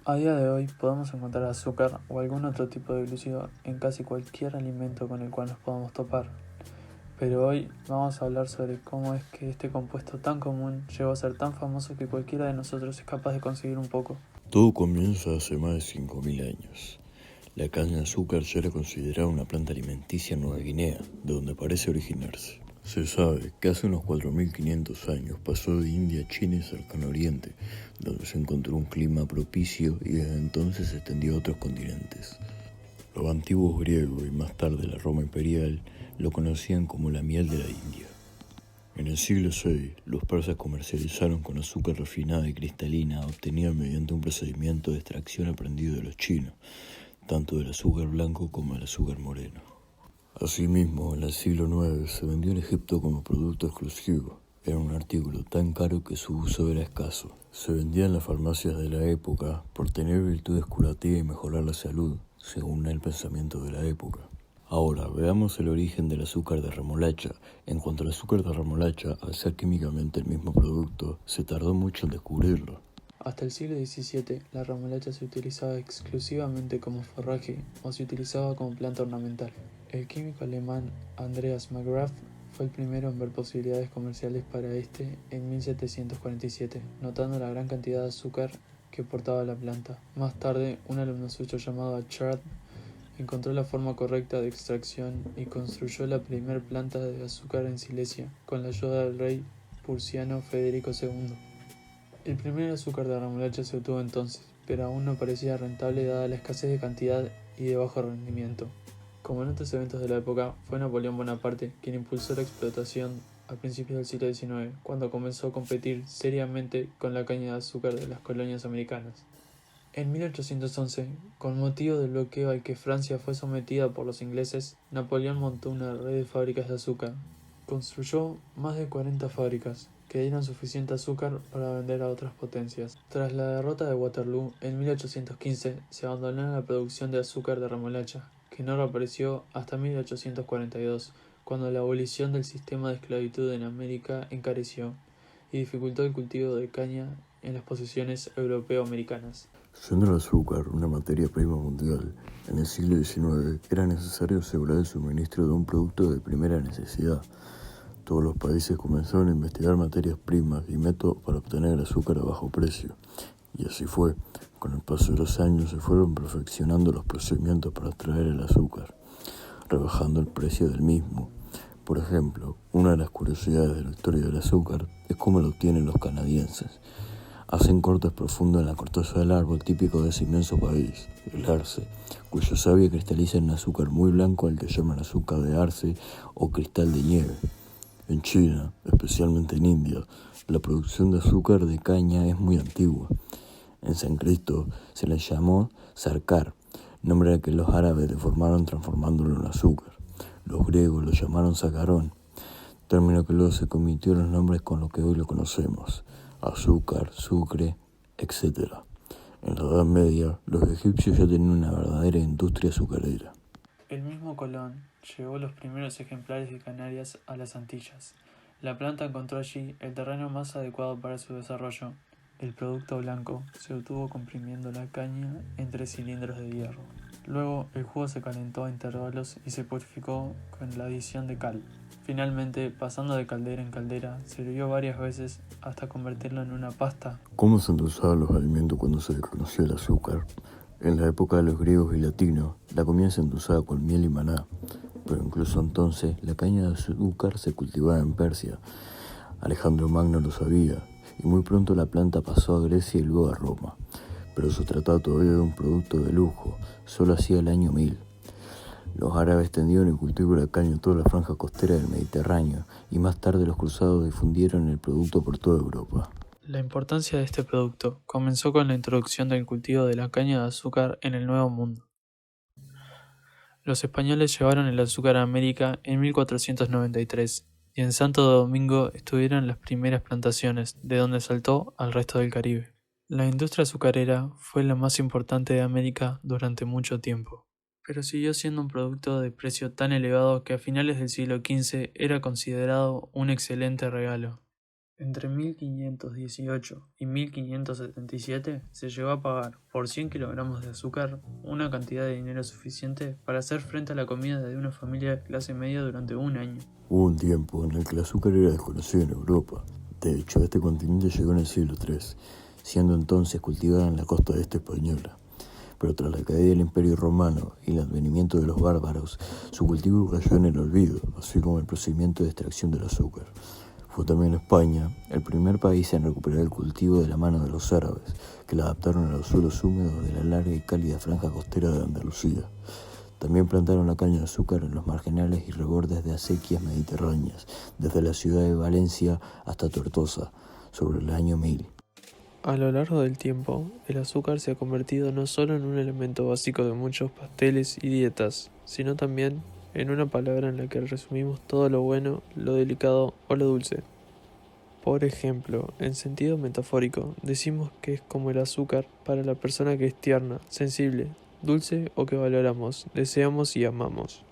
A día de hoy podemos encontrar azúcar o algún otro tipo de glúcido en casi cualquier alimento con el cual nos podamos topar. Pero hoy vamos a hablar sobre cómo es que este compuesto tan común llegó a ser tan famoso que cualquiera de nosotros es capaz de conseguir un poco. Todo comienza hace más de 5.000 años. La caña de azúcar ya era considerada una planta alimenticia en Nueva Guinea, de donde parece originarse. Se sabe que hace unos 4.500 años pasó de India, China y Cercano Oriente, donde se encontró un clima propicio y desde entonces se extendió a otros continentes. Los antiguos griegos y más tarde la Roma imperial lo conocían como la miel de la India. En el siglo VI, los persas comercializaron con azúcar refinada y cristalina obtenida mediante un procedimiento de extracción aprendido de los chinos, tanto del azúcar blanco como del azúcar moreno. Asimismo, en el siglo IX se vendió en Egipto como producto exclusivo. Era un artículo tan caro que su uso era escaso. Se vendía en las farmacias de la época por tener virtudes curativas y mejorar la salud, según el pensamiento de la época. Ahora, veamos el origen del azúcar de remolacha. En cuanto al azúcar de remolacha, al ser químicamente el mismo producto, se tardó mucho en descubrirlo. Hasta el siglo XVII, la remolacha se utilizaba exclusivamente como forraje o se utilizaba como planta ornamental. El químico alemán Andreas Marggraf fue el primero en ver posibilidades comerciales para este en 1747, notando la gran cantidad de azúcar que portaba la planta. Más tarde, un alumno suyo llamado Chard encontró la forma correcta de extracción y construyó la primer planta de azúcar en Silesia, con la ayuda del rey prusiano Federico II. El primer azúcar de remolacha se obtuvo entonces, pero aún no parecía rentable dada la escasez de cantidad y de bajo rendimiento. Como en otros eventos de la época, fue Napoleón Bonaparte quien impulsó la explotación a principios del siglo XIX, cuando comenzó a competir seriamente con la caña de azúcar de las colonias americanas. En 1811, con motivo del bloqueo al que Francia fue sometida por los ingleses, Napoleón montó una red de fábricas de azúcar. Construyó más de 40 fábricas, que dieron suficiente azúcar para vender a otras potencias. Tras la derrota de Waterloo, en 1815 se abandonó la producción de azúcar de remolacha, que no reapareció hasta 1842, cuando la abolición del sistema de esclavitud en América encareció y dificultó el cultivo de caña en las posesiones europeo-americanas. Siendo el azúcar una materia prima mundial, en el siglo XIX era necesario asegurar el suministro de un producto de primera necesidad. Todos los países comenzaron a investigar materias primas y métodos para obtener el azúcar a bajo precio. Y así fue. Con el paso de los años se fueron perfeccionando los procedimientos para extraer el azúcar, rebajando el precio del mismo. Por ejemplo, una de las curiosidades de la historia del azúcar es cómo lo obtienen los canadienses. Hacen cortes profundos en la corteza del árbol típico de ese inmenso país, el arce, cuya savia cristaliza en un azúcar muy blanco al que llaman azúcar de arce o cristal de nieve. En China, especialmente en India, la producción de azúcar de caña es muy antigua. En sánscrito se le llamó sarkar, nombre al que los árabes deformaron transformándolo en azúcar. Los griegos lo llamaron sacarón, término que luego se convirtió en los nombres con los que hoy lo conocemos: azúcar, sucre, etc. En la Edad Media, los egipcios ya tenían una verdadera industria azucarera. El mismo Colón llevó los primeros ejemplares de Canarias a las Antillas. La planta encontró allí el terreno más adecuado para su desarrollo. El producto blanco se obtuvo comprimiendo la caña en 3 cilindros de hierro. Luego el jugo se calentó a intervalos y se purificó con la adición de cal. Finalmente, pasando de caldera en caldera, se hirvió varias veces hasta convertirlo en una pasta. ¿Cómo se endulzaban los alimentos cuando se desconocía el azúcar? En la época de los griegos y latinos, la comida se endulzaba con miel y maná, pero incluso entonces la caña de azúcar se cultivaba en Persia. Alejandro Magno lo sabía, y muy pronto la planta pasó a Grecia y luego a Roma, pero se trataba todavía de un producto de lujo, solo hacia el año 1000. Los árabes extendieron el cultivo de la caña en toda la franja costera del Mediterráneo, y más tarde los cruzados difundieron el producto por toda Europa. La importancia de este producto comenzó con la introducción del cultivo de la caña de azúcar en el Nuevo Mundo. Los españoles llevaron el azúcar a América en 1493 y en Santo Domingo estuvieron las primeras plantaciones, de donde saltó al resto del Caribe. La industria azucarera fue la más importante de América durante mucho tiempo, pero siguió siendo un producto de precio tan elevado que a finales del siglo XV era considerado un excelente regalo. Entre 1518 y 1577 se llegó a pagar por 100 kilogramos de azúcar una cantidad de dinero suficiente para hacer frente a la comida de una familia de clase media durante un año. Hubo un tiempo en el que el azúcar era desconocido en Europa. De hecho, este continente llegó en el siglo III, siendo entonces cultivada en la costa este española. Pero tras la caída del Imperio Romano y el advenimiento de los bárbaros, su cultivo cayó en el olvido, así como el procedimiento de extracción del azúcar. Fue también España el primer país en recuperar el cultivo de la mano de los árabes, que la adaptaron a los suelos húmedos de la larga y cálida franja costera de Andalucía. También plantaron la caña de azúcar en los marginales y rebordes de acequias mediterráneas, desde la ciudad de Valencia hasta Tortosa, sobre el año 1000. A lo largo del tiempo, el azúcar se ha convertido no solo en un elemento básico de muchos pasteles y dietas, sino también en una palabra en la que resumimos todo lo bueno, lo delicado o lo dulce. Por ejemplo, en sentido metafórico, decimos que es como el azúcar para la persona que es tierna, sensible, dulce o que valoramos, deseamos y amamos.